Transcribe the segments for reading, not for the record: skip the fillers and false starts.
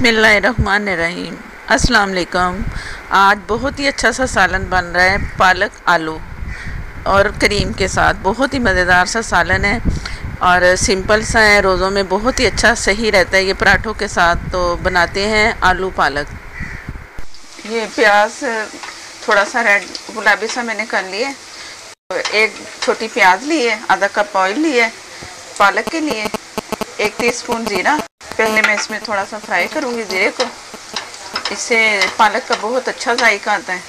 बिस्मिल्लाहिर्रहमानिर्रहीम। अस्सलाम वालेकुम। आज बहुत ही अच्छा सा सालन बन रहा है, पालक आलू और करीम के साथ। बहुत ही मज़ेदार सा सालन है और सिंपल सा है, रोज़ों में बहुत ही अच्छा सही रहता है ये पराठों के साथ। तो बनाते हैं आलू पालक। ये प्याज थोड़ा सा रेड गुलाबी सा मैंने कर लिए। तो एक छोटी प्याज ली है, आधा कप ऑयल लिया है पालक के लिए, 1 टीस्पून जीरा। पहले मैं इसमें थोड़ा सा फ्राई करूँगी जीरे को, इससे पालक का बहुत अच्छा जायका आता है।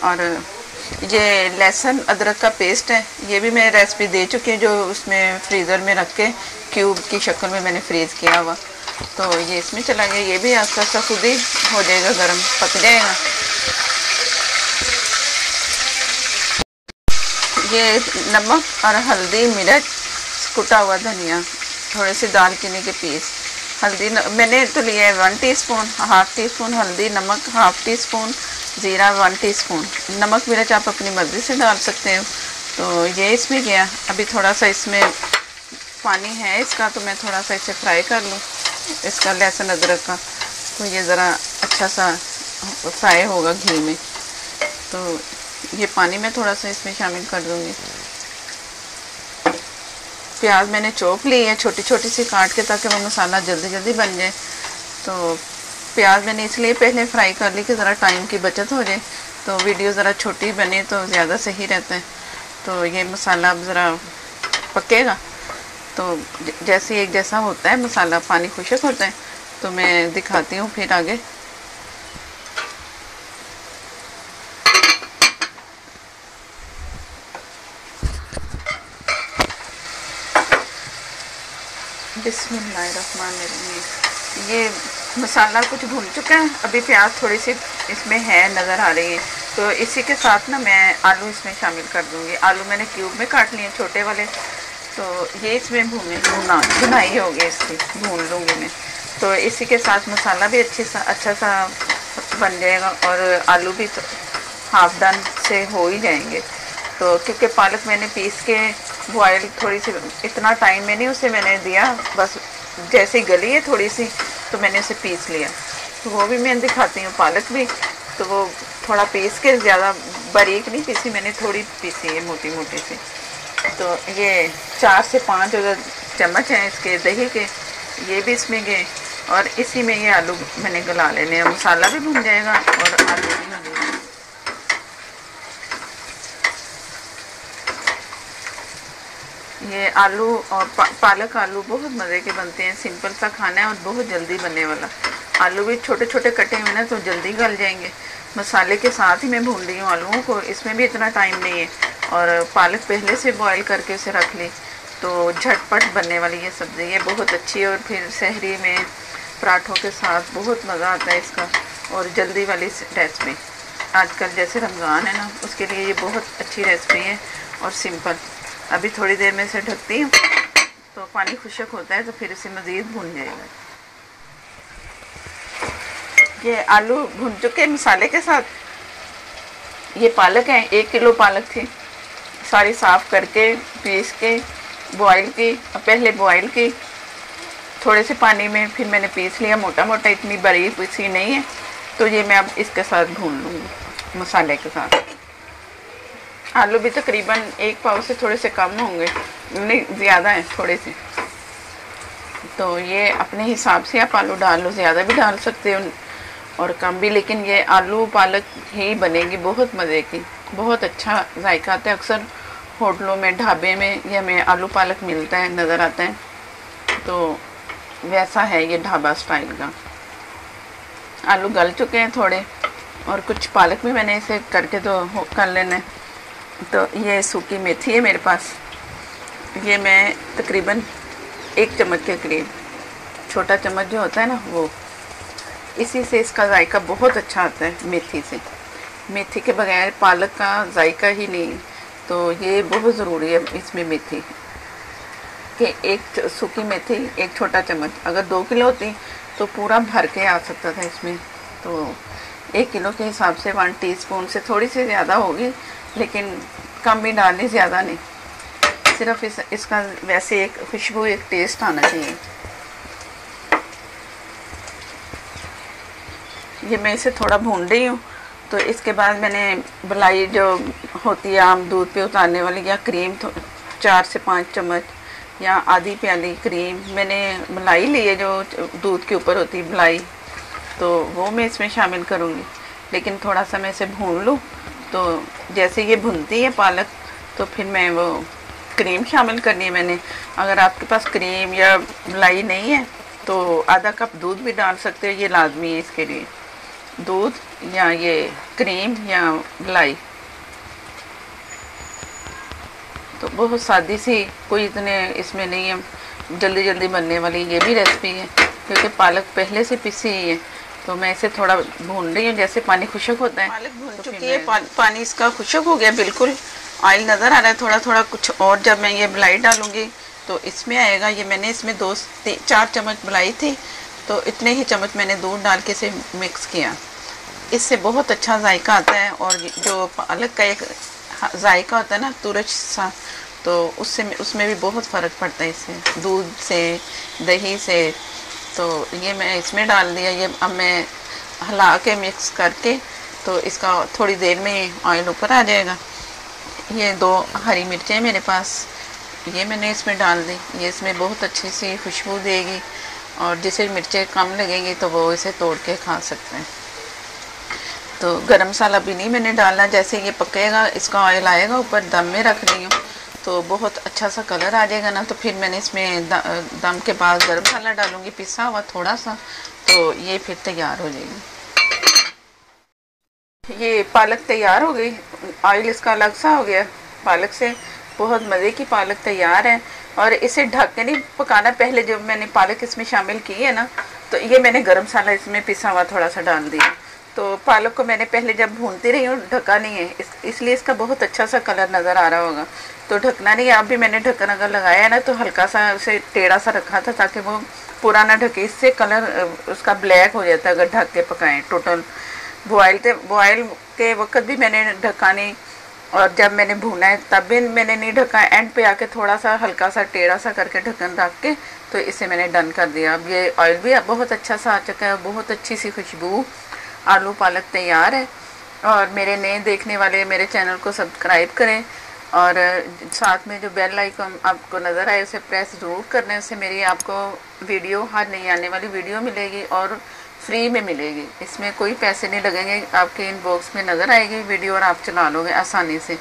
और ये लहसुन अदरक का पेस्ट है, ये भी मैं रेसिपी दे चुकी हूँ, जो उसमें फ्रीज़र में रख के क्यूब की शक्ल में मैंने फ्रीज़ किया हुआ। तो ये इसमें चला गया, ये भी आस्ता आस्ता खुद ही हो जाएगा, गर्म पक जाएगा। ये नमक और हल्दी, मिर्च, कुटा हुआ धनिया, थोड़े से दालचीनी के पीस, हल्दी मैंने तो लिया है 1 टीस्पून, हाफ टी स्पून हल्दी, नमक हाफ टी स्पून, ज़ीरा 1 टीस्पून। नमक मिर्च आप अपनी मर्ज़ी से डाल सकते हो। तो ये इसमें गया। अभी थोड़ा सा इसमें पानी है इसका, तो मैं थोड़ा सा इसे फ्राई कर लूँ, इसका लहसुन अदरक का। तो ये ज़रा अच्छा सा फ्राई होगा घी में। तो ये पानी मैं थोड़ा सा इसमें शामिल कर दूँगी। प्याज मैंने चॉप ली है छोटी छोटी सी काट के, ताकि वो मसाला जल्दी जल्दी बन जाए। तो प्याज मैंने इसलिए पहले फ्राई कर ली कि ज़रा टाइम की बचत हो जाए, तो वीडियो ज़रा छोटी बने तो ज़्यादा सही रहता है। तो ये मसाला अब ज़रा पकेगा, तो जैसे एक जैसा होता है मसाला, पानी खुश्क होता है, तो मैं दिखाती हूँ फिर आगे। बिस्मिल्लाहिर्रहमानिर्रहीम। ये मसाला कुछ भून चुका है, अभी प्याज थोड़ी सी इसमें है, नज़र आ रही है। तो इसी के साथ ना मैं आलू इसमें शामिल कर दूंगी। आलू मैंने क्यूब में काट लिए छोटे वाले, तो ये इसमें भुनाई होगी, इसकी भून लूँगी मैं। तो इसी के साथ मसाला भी अच्छा सा बन जाएगा और आलू भी तो हाफ डन से हो ही जाएंगे। तो क्योंकि पालक मैंने पीस के बॉयल थोड़ी सी, इतना टाइम में नहीं उसे मैंने दिया, बस जैसे ही गली है थोड़ी सी तो मैंने उसे पीस लिया। तो वो भी मैं दिखाती हूँ, पालक भी। तो वो थोड़ा पीस के, ज़्यादा बारीक नहीं पीसी मैंने, थोड़ी पीसी है मोटी मोटी सी। तो ये 4 से 5 अगर चम्मच हैं इसके दही के, ये भी इसमें गए। और इसी में ये आलू मैंने गला लेने हैं, मसाला भी भून जाएगा और आलू भी भून जाएगा। ये आलू और पालक आलू बहुत मज़े के बनते हैं, सिंपल सा खाना है और बहुत जल्दी बनने वाला। आलू भी छोटे छोटे कटे हुए ना, तो जल्दी गल जाएंगे। मसाले के साथ ही मैं भून रही हूँ आलूओं को, इसमें भी इतना टाइम नहीं है। और पालक पहले से बॉईल करके उसे रख ली, तो झटपट बनने वाली ये सब्ज़ी है, बहुत अच्छी है। और फिर सहरी में पराठों के साथ बहुत मज़ा आता है इसका। और जल्दी वाली रेसिपी, आजकल जैसे रमज़ान है ना, उसके लिए ये बहुत अच्छी रेसिपी है और सिंपल। अभी थोड़ी देर में इसे ढकती हूँ, तो पानी खुश्क होता है तो फिर इसे मज़ीद भून जाएगा। ये आलू भून चुके मसाले के साथ। ये पालक है, 1 किलो पालक थी, सारी साफ़ करके पीस के बॉईल की। पहले बॉईल की थोड़े से पानी में, फिर मैंने पीस लिया मोटा मोटा, इतनी बारीक पीसी नहीं है। तो ये मैं अब इसके साथ भून लूँगी मसाले के साथ। आलू भी तकरीबन 1 पाव से थोड़े से कम होंगे, नहीं ज़्यादा है थोड़े से। तो ये अपने हिसाब से आप आलू डाल लो, ज़्यादा भी डाल सकते हो और कम भी, लेकिन ये आलू पालक ही बनेगी बहुत मज़े की, बहुत अच्छा जायका आता है। अक्सर होटलों में, ढाबे में ये हमें आलू पालक मिलता है, नज़र आता है। तो वैसा है ये ढाबा स्टाइल का। आलू गल चुके हैं थोड़े, और कुछ पालक भी मैंने इसे करके तो कर लेना है। तो ये सूखी मेथी है मेरे पास, ये मैं तकरीबन 1 चम्मच के करीब, छोटा चम्मच जो होता है ना वो, इसी से इसका जायका बहुत अच्छा आता है। मेथी से, मेथी के बगैर पालक का जायका ही नहीं। तो ये बहुत ज़रूरी है इसमें मेथी कि 1 सूखी मेथी 1 छोटा चम्मच। अगर 2 किलो होती तो पूरा भर के आ सकता था इसमें। तो 1 किलो के हिसाब से 1 टीस्पून से थोड़ी सी ज़्यादा होगी, लेकिन कम भी डालनी, ज़्यादा नहीं। सिर्फ इसका वैसे एक खुशबू, एक टेस्ट आना चाहिए। ये मैं इसे थोड़ा भून रही हूँ। तो इसके बाद मैंने मलाई जो होती है आम दूध पे उतारने वाली, या क्रीम 4 से 5 चम्मच या आधी प्याली क्रीम मैंने मलाई ली है, जो दूध के ऊपर होती है मलाई, तो वो मैं इसमें शामिल करूँगी। लेकिन थोड़ा सा मैं इसे भून लूँ, तो जैसे ये भुनती है पालक तो फिर मैं वो क्रीम शामिल करनी है मैंने। अगर आपके पास क्रीम या मलाई नहीं है तो आधा कप दूध भी डाल सकते हो, ये लाजमी है इसके लिए, दूध या ये क्रीम या मलाई। तो बहुत सादी सी, कोई इतने इसमें नहीं है जल्दी जल्दी बनने वाली ये भी रेसिपी है, क्योंकि पालक पहले से पिसी ही है। तो मैं इसे थोड़ा भून रही हूँ, जैसे पानी खुशक होता है। पालक भून चुकी है, पानी इसका खुशक हो गया, बिल्कुल ऑयल नज़र आ रहा है थोड़ा थोड़ा कुछ। और जब मैं ये मलाई डालूँगी तो इसमें आएगा, ये मैंने इसमें 2-4 चम्मच मलाई थी, तो इतने ही चम्मच मैंने दूध डाल के इसे मिक्स किया। इससे बहुत अच्छा जायका आता है, और जो पालक का एक जायका होता है ना तुरच सा, तो उसमें भी बहुत फ़र्क पड़ता है इससे, दूध से, दही से। तो ये मैं इसमें डाल दिया। ये अब मैं हिला के मिक्स करके, तो इसका थोड़ी देर में ऑयल ऊपर आ जाएगा। ये 2 हरी मिर्चें मेरे पास, ये मैंने इसमें डाल दी। ये इसमें बहुत अच्छी सी खुशबू देगी, और जिसे मिर्चें कम लगेंगी तो वो इसे तोड़ के खा सकते हैं। तो गरम मसाला भी नहीं मैंने डालना, जैसे ये पकेगा इसका ऑयल आएगा ऊपर, दम में रख रही हूँ तो बहुत अच्छा सा कलर आ जाएगा ना। तो फिर मैंने इसमें दम के बाद गरम मसाला डालूँगी पिसा हुआ थोड़ा सा, तो ये फिर तैयार हो जाएगी। ये पालक तैयार हो गई, ऑयल इसका अलग सा हो गया पालक से, बहुत मज़े की पालक तैयार है। और इसे ढक के नहीं पकाना, पहले जब मैंने पालक इसमें शामिल की है ना, तो ये मैंने गरम मसाला इसमें पिसा हुआ थोड़ा सा डाल दिया। तो पालक को मैंने पहले जब भूनती रही हूँ ढका नहीं है, इसलिए इसका बहुत अच्छा सा कलर नज़र आ रहा होगा। तो ढकना नहीं है, अब भी मैंने ढक्कन अगर लगाया है ना तो हल्का सा उसे टेढ़ा सा रखा था, ताकि वो पूरा ना ढके, इससे कलर उसका ब्लैक हो जाता है अगर ढक के पकाएं। टोटल बॉयल के वक्त भी मैंने ढका नहीं, और जब मैंने भूना है तब भी मैंने नहीं ढका। एंड पे आके थोड़ा सा हल्का सा टेढ़ा सा करके ढक्कन रख के तो इसे मैंने डन कर दिया। अब ये ऑयल भी बहुत अच्छा सा आ चुका है, बहुत अच्छी सी खुशबू, आलू पालक तैयार है। और मेरे नए देखने वाले मेरे चैनल को सब्सक्राइब करें, और साथ में जो बेल आइकन आपको नज़र आए उसे प्रेस ज़रूर करने, उससे मेरी आपको वीडियो, हर नई आने वाली वीडियो मिलेगी और फ्री में मिलेगी। इसमें कोई पैसे नहीं लगेंगे, आपके इनबॉक्स में नज़र आएगी वीडियो और आप चला लोगे आसानी से।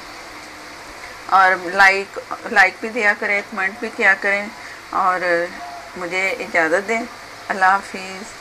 और लाइक भी दिया करें, कमेंट भी किया करें, और मुझे इजाज़त दें। अल्लाह हाफिज़।